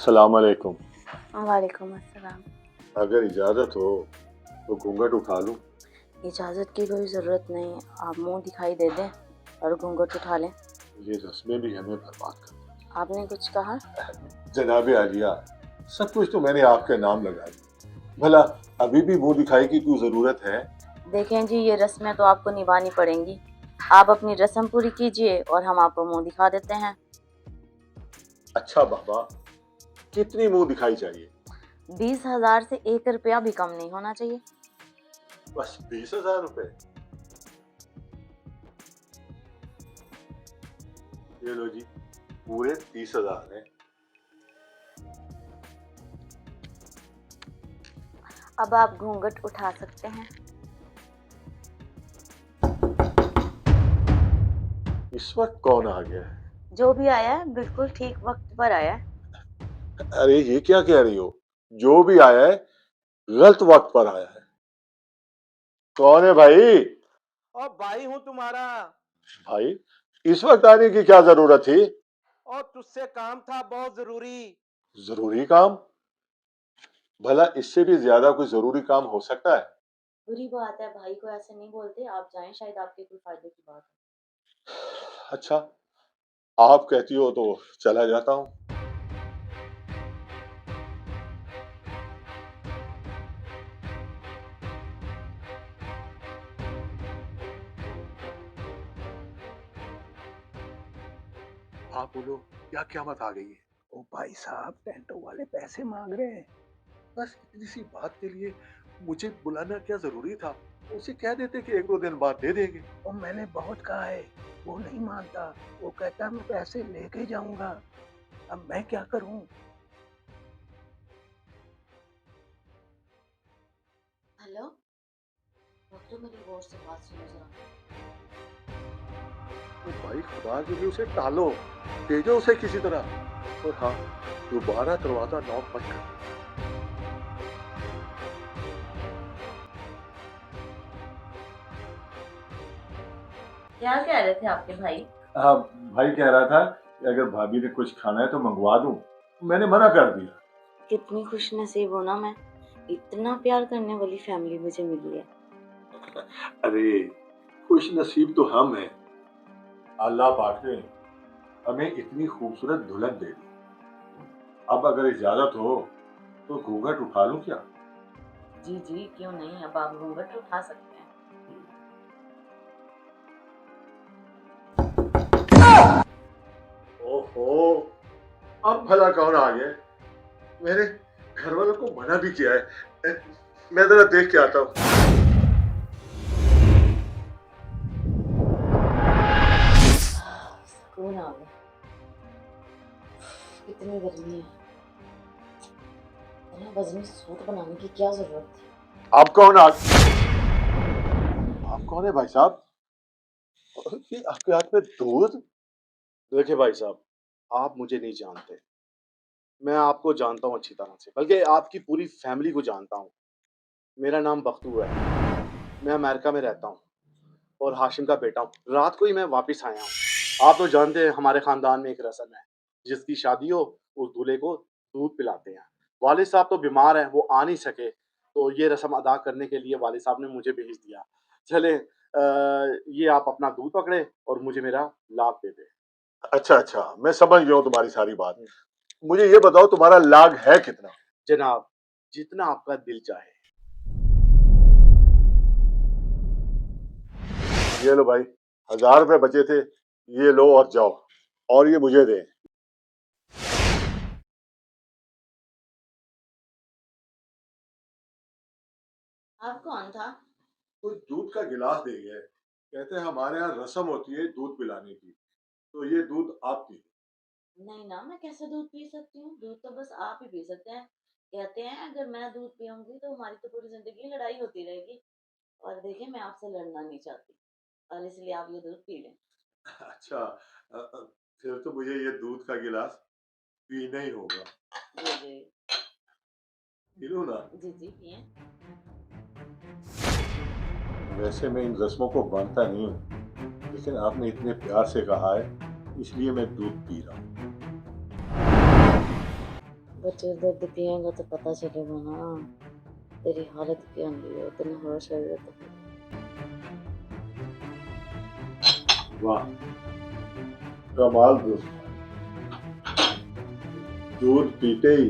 अस्सलाम वालेकुम। वालेकुम अस्सलाम। अगर इजाज़त हो तो घूंघट उठा लूं? इजाज़त की कोई ज़रूरत नहीं, आप मुंह दिखाई दे दें और घूंघट उठा लें। ये रस्में भी हमें बर्बाद कर आपने कुछ कहा? दी। जनाब आलिया, सब कुछ तो मैंने आपके नाम लगा दिया। भला अभी भी मुंह दिखाई की कोई ज़रूरत है? देखें जी, ये रस्में तो आपको निभानी पड़ेंगी। आप अपनी रस्म पूरी कीजिए और हम आपको मुंह दिखा देते हैं। अच्छा बाबा, कितनी मुंह दिखाई चाहिए? 20,000 से 1 रुपया भी कम नहीं होना चाहिए। बस 20,000 रुपए? ये लो जी, पूरे 30,000 है। अब आप घूंघट उठा सकते हैं। इस वक्त कौन आ गया है? जो भी आया है बिल्कुल ठीक वक्त पर आया है। अरे ये क्या कह रही हो? जो भी आया है गलत वक्त पर आया है। कौन है भाई? और भाई हूँ तुम्हारा। भाई, इस वक्त आने की क्या जरूरत थी? और तुझसे काम था बहुत जरूरी। जरूरी काम? भला इससे भी ज्यादा कोई जरूरी काम हो सकता है? बुरी बात है, भाई को ऐसे नहीं बोलते। आप जाएं, शायद आपके कोई फायदे की बात है। अच्छा, आप कहती हो तो चला जाता हूँ। आप बोलो, क्या क़यामत आ गई है? ओ भाई साहब, टेंटो वाले पैसे मांग रहे हैं। बस इतनी सी बात के लिए मुझे बुलाना क्या जरूरी था? उसे कह देते कि 1-2 दिन बाद दे देंगे। और मैंने बहुत कहा है, वो नहीं मानता। वो कहता मैं पैसे लेके जाऊंगा। अब मैं क्या करूं? हेलो डॉक्टर, मेरी गौर से बात सुनो जरा। तो भाई खुदा के लिए उसे टालो, भेजो उसे किसी तरह। और हाँ, दोबारा दरवाजा नॉक मत कर। क्या कह रहे थे आपके भाई? हाँ, भाई कह रहा था कि अगर भाभी ने कुछ खाना है तो मंगवा दूं। मैंने मना कर दिया। कितनी खुश नसीब हो ना मैं, इतना प्यार करने वाली फैमिली मुझे मिली है। अरे, खुश नसीब तो हम हैं। अल्लाह पाक ने हमें इतनी खूबसूरत दुल्हन दे दी। अब अगर इजाजत हो तो घूंघट उठा लूं क्या? जी जी, क्यों नहीं, अब आप घूंघट उठा सकते हैं। ओहो, अब भला कौन आ गया? मेरे घर वालों को मना भी किया है। मैं जरा देख के आता हूँ। सुकून आ गया। इतनी गर्मी है, इतना वजनी सूट बनाने की क्या जरूरत थी? आप कौन आप कौन है भाई साहब? ये आपके हाथ में दूध? देखिए भाई साहब, आप मुझे नहीं जानते। मैं आपको जानता हूँ अच्छी तरह से, बल्कि आपकी पूरी फैमिली को जानता हूँ। मेरा नाम बख्तू है। मैं अमेरिका में रहता हूँ और हाशिम का बेटा हूँ। रात को ही मैं वापस आया हूँ। आप तो जानते हैं हमारे खानदान में एक रस्म है, जिसकी शादी हो उस दूल्हे को दूध पिलाते हैं। वालिद साहब तो बीमार हैं, वो आ नहीं सके, तो ये रस्म अदा करने के लिए वालिद साहब ने मुझे भेज दिया। चले, ये आप अपना दूध पकड़े और मुझे मेरा लाभ दे दे। अच्छा अच्छा, मैं समझ गया हूँ तुम्हारी सारी बात। मुझे ये बताओ, तुम्हारा लाग है कितना? जनाब, जितना आपका दिल चाहे। ये लो भाई, 1,000 रुपए बचे थे, ये लो और जाओ। और ये मुझे दे। आप कौन था? कोई दूध का गिलास दे गए। कहते हैं हमारे यहाँ रस्म होती है दूध पिलाने की, तो ये दूध आप पी। नहीं ना, मैं कैसे दूध पी सकती हूँ? दूध तो बस आप ही पी सकते हैं। कहते हैं अगर मैं दूध पीऊंगी तो हमारी तो पूरी जिंदगी लड़ाई होती रहेगी। और देखिए, मैं आपसे लड़ना नहीं चाहती, और इसलिए आप ये दूध पी लें। अच्छा, फिर तो मुझे ये दूध का गिलास पीना ही होगा। जी जी। पी लूं ना? जी जी, पिए। वैसे मैं इन रस्मों को मानता नहीं हूँ, लेकिन आपने इतने प्यार से कहा है, इसलिए मैं दूध पी रहा हूँ। बच्चे दूध पिएगा तो पता चलेगा ना तेरी हालत क्या होगी, इतना होश होगा तो। वाह, कमाल दोस्त। दूध पीते ही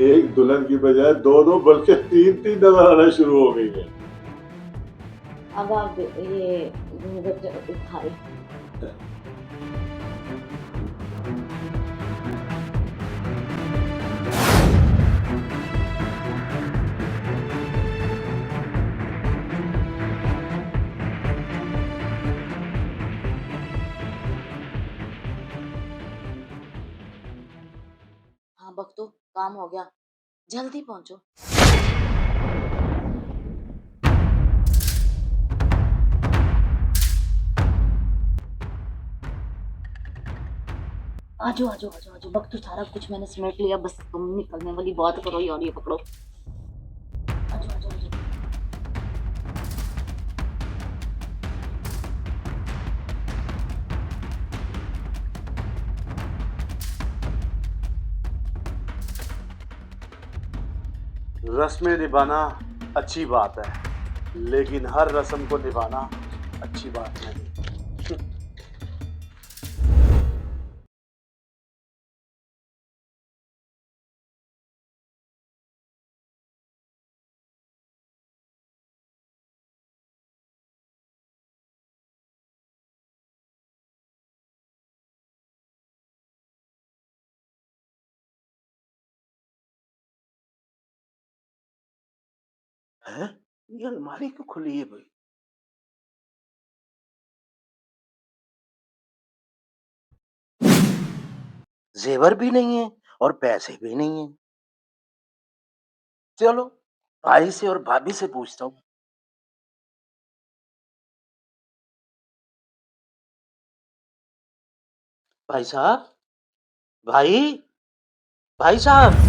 एक दुल्हन की बजाय दो दो बल्कि तीन तीन नजर आना शुरू हो गई है। अब आप ये घूंघट उठाए। हाँ बख्तू, काम हो गया, जल्दी पहुंचो। आजो आजो आजो आजो बख्तू, सारा कुछ मैंने समेट लिया, बस तुम निकलने वाली बात करो यार, ये पकड़ो। आजो आजो आजो। रस्में निभाना अच्छी बात है, लेकिन हर रस्म को निभाना अच्छी बात नहीं। है? ये अलमारी क्यों खुली है भाई? जेवर भी नहीं है और पैसे भी नहीं है। चलो भाई से और भाभी से पूछता हूँ। भाई साहब, भाई, भाई साहब।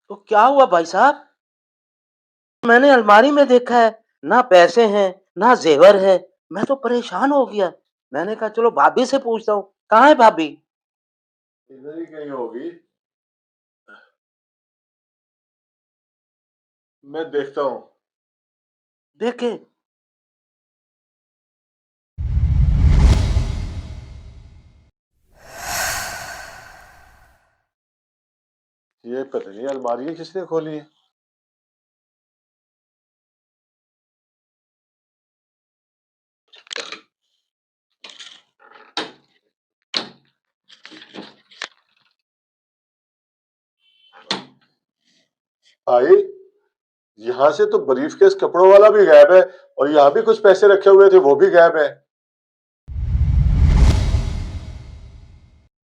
तो क्या हुआ भाई साहब? मैंने अलमारी में देखा है, ना पैसे हैं, ना जेवर है। मैं तो परेशान हो गया। मैंने कहा चलो भाभी से पूछता हूँ, कहाँ है भाभी? इधर ही कहीं होगी, मैं देखता हूँ। देखे। ये पता नहीं अलमारी किसने खोली है। आई, यहाँ से तो ब्रीफकेस कपड़ों वाला भी गायब है और यहाँ भी कुछ पैसे रखे हुए थे, वो भी गायब है।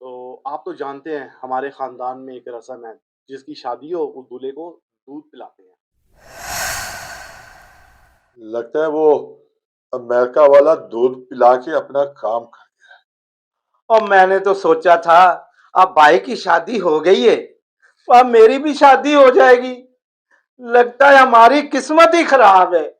तो आप तो जानते हैं हमारे खानदान में एक रस्म है, जिसकी शादी हो उस दूल्हे को दूध पिलाते हैं। लगता है वो अमेरिका वाला दूध पिला के अपना काम कर। और मैंने तो सोचा था अब भाई की शादी हो गई है, अब मेरी भी शादी हो जाएगी। लगता है हमारी किस्मत ही खराब है।